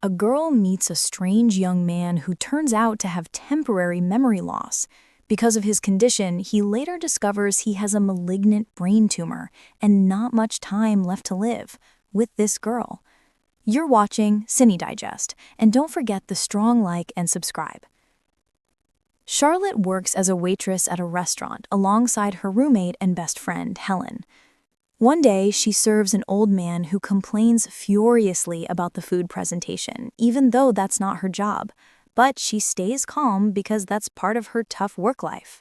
A girl meets a strange young man who turns out to have temporary memory loss. Because of his condition, he later discovers he has a malignant brain tumor and not much time left to live with this girl. You're watching CineDigest, and don't forget the strong like and subscribe. Charlotte works as a waitress at a restaurant alongside her roommate and best friend, Helen. One day, she serves an old man who complains furiously about the food presentation, even though that's not her job. But she stays calm because that's part of her tough work life.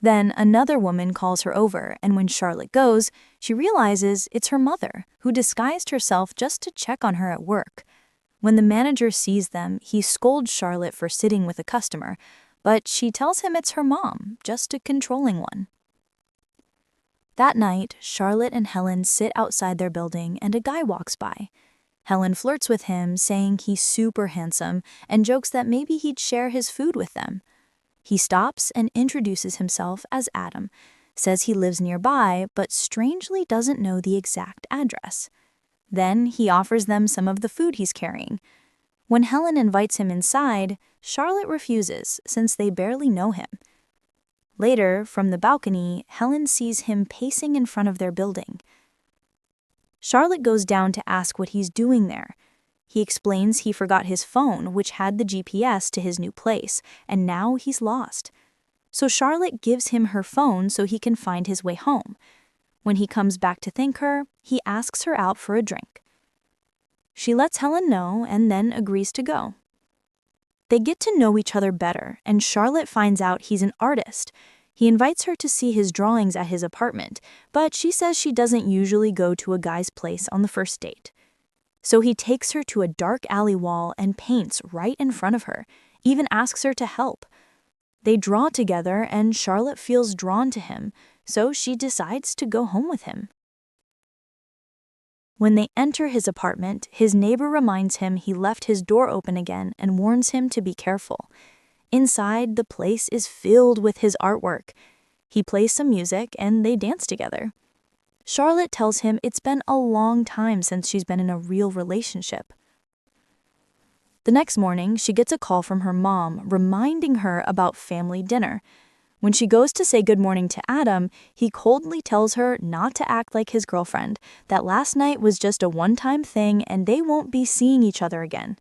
Then another woman calls her over, and when Charlotte goes, she realizes it's her mother, who disguised herself just to check on her at work. When the manager sees them, he scolds Charlotte for sitting with a customer, but she tells him it's her mom, just a controlling one. That night, Charlotte and Helen sit outside their building and a guy walks by. Helen flirts with him, saying he's super handsome and jokes that maybe he'd share his food with them. He stops and introduces himself as Adam, says he lives nearby, but strangely doesn't know the exact address. Then he offers them some of the food he's carrying. When Helen invites him inside, Charlotte refuses since they barely know him. Later, from the balcony, Helen sees him pacing in front of their building. Charlotte goes down to ask what he's doing there. He explains he forgot his phone, which had the GPS to his new place, and now he's lost. So Charlotte gives him her phone so he can find his way home. When he comes back to thank her, he asks her out for a drink. She lets Helen know and then agrees to go. They get to know each other better, and Charlotte finds out he's an artist. He invites her to see his drawings at his apartment, but she says she doesn't usually go to a guy's place on the first date. So he takes her to a dark alley wall and paints right in front of her, even asks her to help. They draw together, and Charlotte feels drawn to him, so she decides to go home with him. When they enter his apartment, his neighbor reminds him he left his door open again and warns him to be careful. Inside, the place is filled with his artwork. He plays some music and they dance together. Charlotte tells him it's been a long time since she's been in a real relationship. The next morning, she gets a call from her mom reminding her about family dinner. When she goes to say good morning to Adam, he coldly tells her not to act like his girlfriend, that last night was just a one-time thing and they won't be seeing each other again.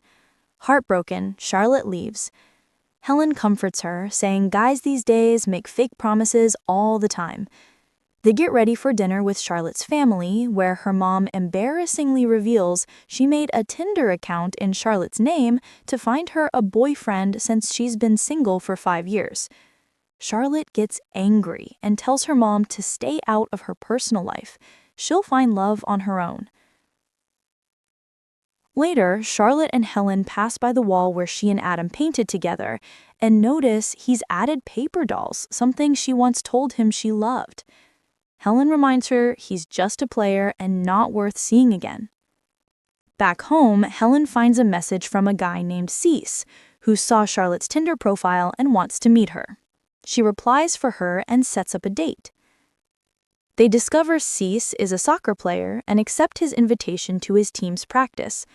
Heartbroken, Charlotte leaves. Helen comforts her, saying guys these days make fake promises all the time. They get ready for dinner with Charlotte's family, where her mom embarrassingly reveals she made a Tinder account in Charlotte's name to find her a boyfriend since she's been single for 5 years. Charlotte gets angry and tells her mom to stay out of her personal life. She'll find love on her own. Later, Charlotte and Helen pass by the wall where she and Adam painted together and notice he's added paper dolls, something she once told him she loved. Helen reminds her he's just a player and not worth seeing again. Back home, Helen finds a message from a guy named Cease, who saw Charlotte's Tinder profile and wants to meet her. She replies for her and sets up a date. They discover Cease is a soccer player and accept his invitation to his team's practice.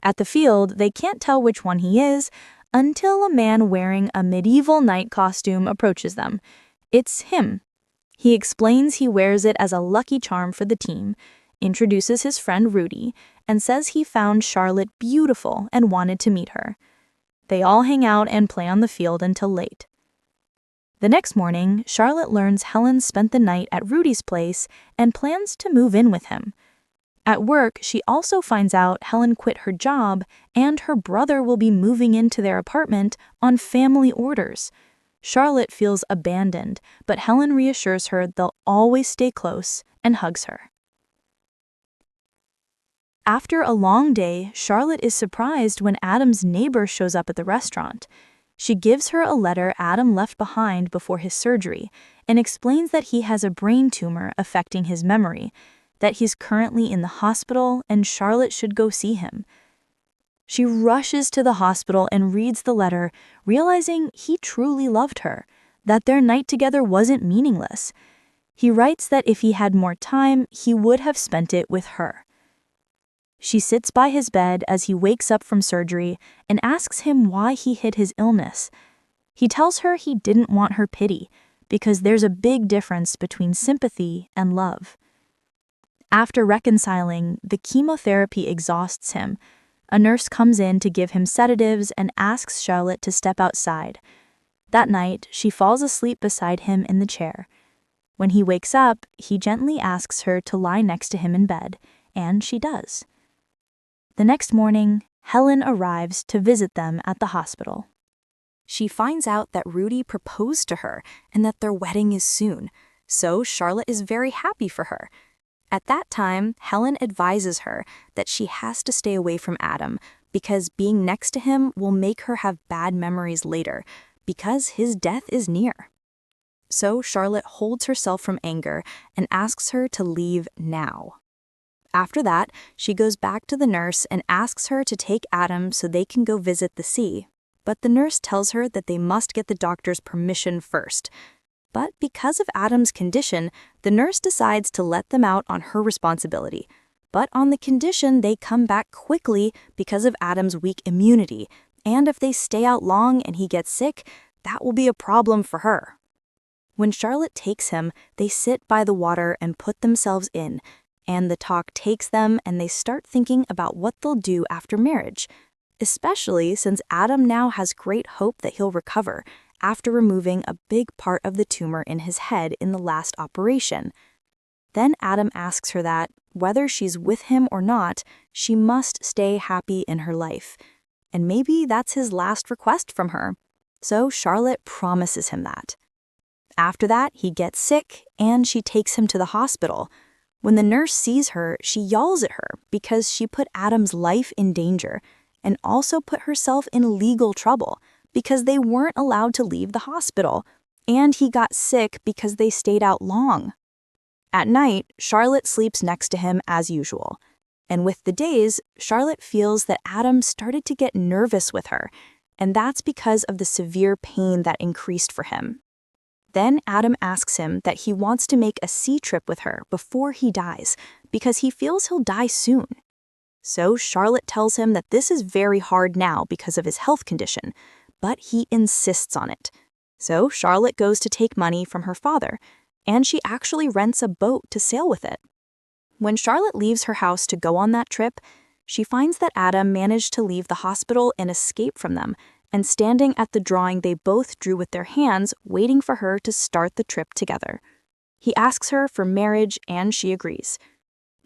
At the field, they can't tell which one he is until a man wearing a medieval knight costume approaches them. It's him. He explains he wears it as a lucky charm for the team, introduces his friend Rudy, and says he found Charlotte beautiful and wanted to meet her. They all hang out and play on the field until late. The next morning, Charlotte learns Helen spent the night at Rudy's place and plans to move in with him. At work, she also finds out Helen quit her job and her brother will be moving into their apartment on family orders. Charlotte feels abandoned, but Helen reassures her they'll always stay close and hugs her. After a long day, Charlotte is surprised when Adam's neighbor shows up at the restaurant. She gives her a letter Adam left behind before his surgery and explains that he has a brain tumor affecting his memory, that he's currently in the hospital and Charlotte should go see him. She rushes to the hospital and reads the letter, realizing he truly loved her, that their night together wasn't meaningless. He writes that if he had more time, he would have spent it with her. She sits by his bed as he wakes up from surgery and asks him why he hid his illness. He tells her he didn't want her pity because there's a big difference between sympathy and love. After reconciling, the chemotherapy exhausts him. A nurse comes in to give him sedatives and asks Charlotte to step outside. That night, she falls asleep beside him in the chair. When he wakes up, he gently asks her to lie next to him in bed, and she does. The next morning, Helen arrives to visit them at the hospital. She finds out that Rudy proposed to her and that their wedding is soon, so Charlotte is very happy for her. At that time, Helen advises her that she has to stay away from Adam because being next to him will make her have bad memories later because his death is near. So Charlotte holds herself from anger and asks her to leave now. After that, she goes back to the nurse and asks her to take Adam so they can go visit the sea. But the nurse tells her that they must get the doctor's permission first. But because of Adam's condition, the nurse decides to let them out on her responsibility, but on the condition they come back quickly because of Adam's weak immunity, and if they stay out long and he gets sick, that will be a problem for her. When Charlotte takes him, they sit by the water and put themselves in, and the talk takes them and they start thinking about what they'll do after marriage, especially since Adam now has great hope that he'll recover after removing a big part of the tumor in his head in the last operation. Then Adam asks her that, whether she's with him or not, she must stay happy in her life. And maybe that's his last request from her. So Charlotte promises him that. After that, he gets sick and she takes him to the hospital. When the nurse sees her, she yells at her because she put Adam's life in danger and also put herself in legal trouble because they weren't allowed to leave the hospital, and he got sick because they stayed out long. At night, Charlotte sleeps next to him as usual, and with the days, Charlotte feels that Adam started to get nervous with her, and that's because of the severe pain that increased for him. Then Adam asks him that he wants to make a sea trip with her before he dies because he feels he'll die soon. So Charlotte tells him that this is very hard now because of his health condition, but he insists on it. So Charlotte goes to take money from her father, and she actually rents a boat to sail with it. When Charlotte leaves her house to go on that trip, she finds that Adam managed to leave the hospital and escape from them, and standing at the drawing they both drew with their hands, waiting for her to start the trip together. He asks her for marriage, and she agrees.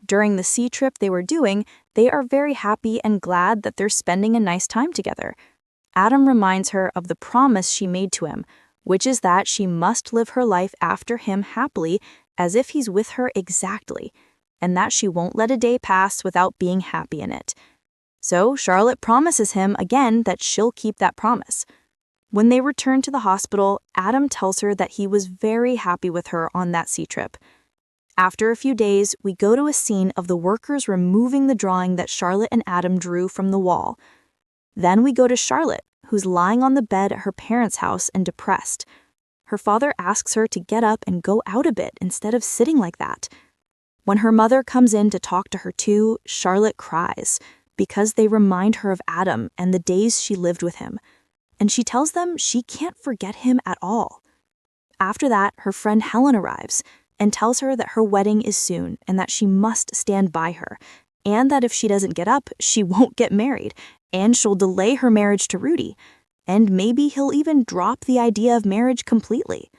During the sea trip they were doing, they are very happy and glad that they're spending a nice time together. Adam reminds her of the promise she made to him, which is that she must live her life after him happily as if he's with her exactly, and that she won't let a day pass without being happy in it. So Charlotte promises him again that she'll keep that promise. When they return to the hospital, Adam tells her that he was very happy with her on that sea trip. After a few days, we go to a scene of the workers removing the drawing that Charlotte and Adam drew from the wall. Then we go to Charlotte, who's lying on the bed at her parents' house and depressed. Her father asks her to get up and go out a bit instead of sitting like that. When her mother comes in to talk to her too, Charlotte cries because they remind her of Adam and the days she lived with him. And she tells them she can't forget him at all. After that, her friend Helen arrives and tells her that her wedding is soon and that she must stand by her, and that if she doesn't get up, she won't get married, and she'll delay her marriage to Rudy, and maybe he'll even drop the idea of marriage completely.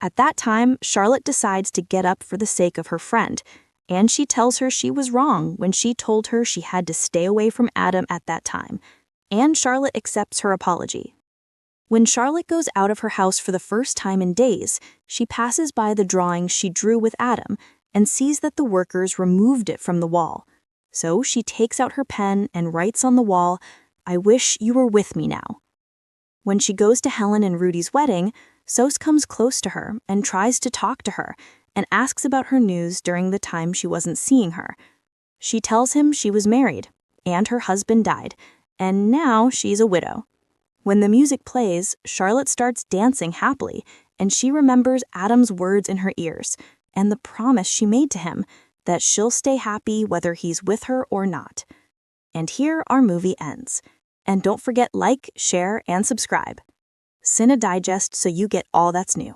At that time, Charlotte decides to get up for the sake of her friend, and she tells her she was wrong when she told her she had to stay away from Adam at that time, and Charlotte accepts her apology. When Charlotte goes out of her house for the first time in days, she passes by the drawing she drew with Adam and sees that the workers removed it from the wall. So she takes out her pen and writes on the wall, "I wish you were with me now." When she goes to Helen and Rudy's wedding, Sos comes close to her and tries to talk to her and asks about her news during the time she wasn't seeing her. She tells him she was married, and her husband died, and now she's a widow. When the music plays, Charlotte starts dancing happily, and she remembers Adam's words in her ears and the promise she made to him that she'll stay happy whether he's with her or not. And here our movie ends. And don't forget like, share, and subscribe. CineDigest so you get all that's new.